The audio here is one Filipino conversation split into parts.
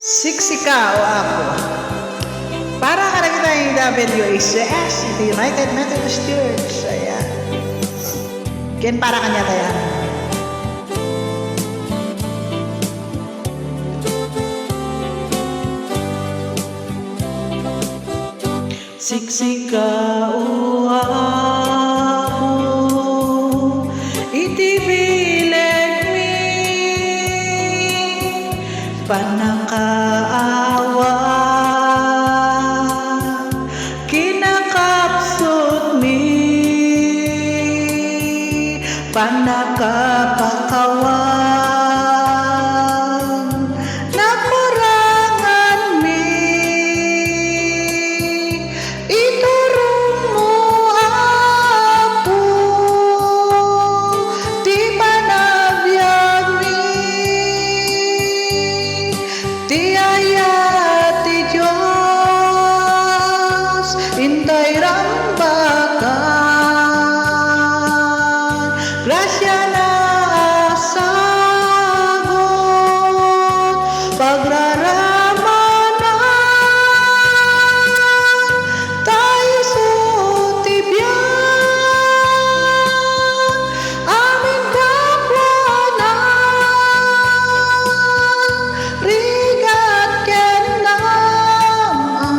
Siksika o ako. Para ka na kita yung WHS, the United Methodist Church. Ayan. Ken para kanya tayo. Siksika o ako, itibilig mi, panakaawa, kinakapsot mi, panakapakawan, nakurangan mi, iturong mo ako, di panabiyag mi, di ayat ti Diyos, intay rambakan, grasya na sagot, pagraramanan, tayo sutibyan, amin kapwanan, rigat ken namay,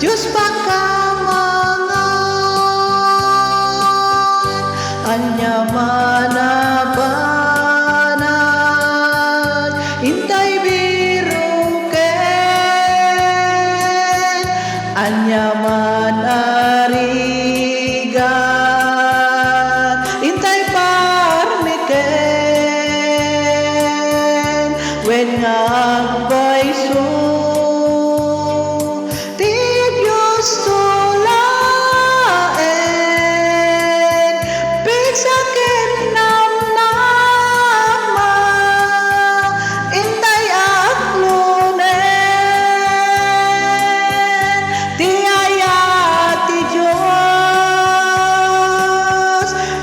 Diyos pakamangan, anyamanabanan, intay biruken, anyaman arigan, intay parmiken, wen ngagbayso, ti Diyos tulaen, pigsaken namnama, intay aklunen, ti ayat ti Diyos,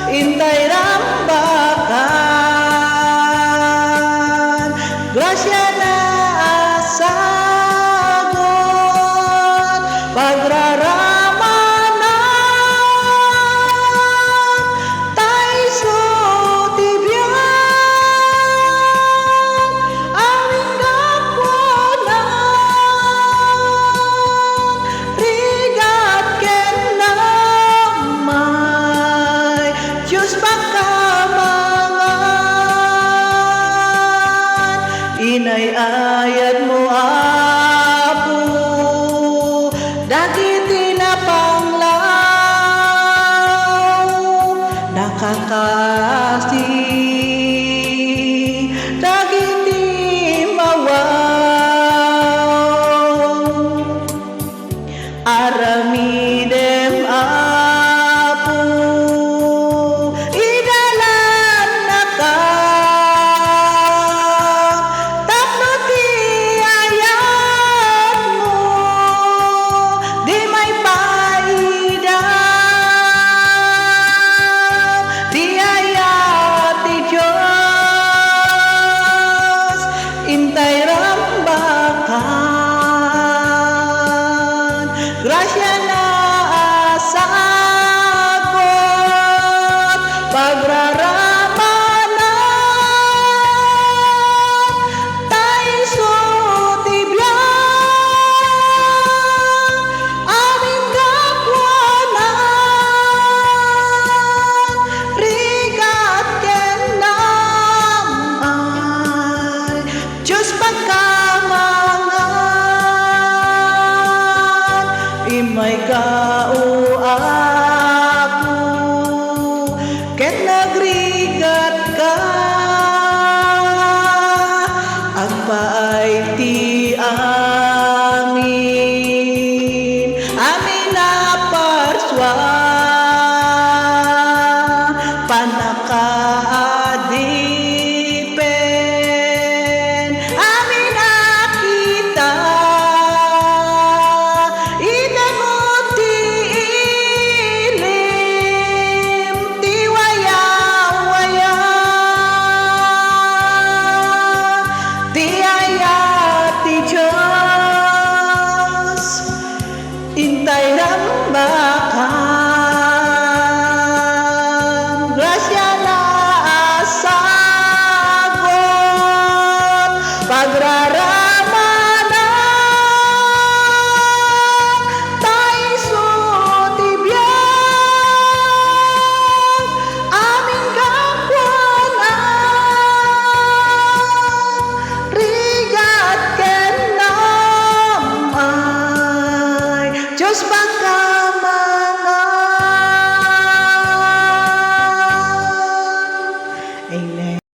intay rambakan, grasya na sagot, pagraramanan, tayo sutibyan, aming kapwanan, rigat ken namay, Diyos pakamangan, inay-ayat mo apo, dagiti napanglaw, nakakasi, dagiti mawaw, aramidem apo, idalan na ka, tapno ti ayat mo, di may paida, di ayat ti Diyos, intay rambakan, grasya na sagot, pagraramanan, tayo sutibyan, aming kapwanan, rigat ken namay, Diyos pagkamangan, imay kao ako, ket nagrigat ka, agpaay ti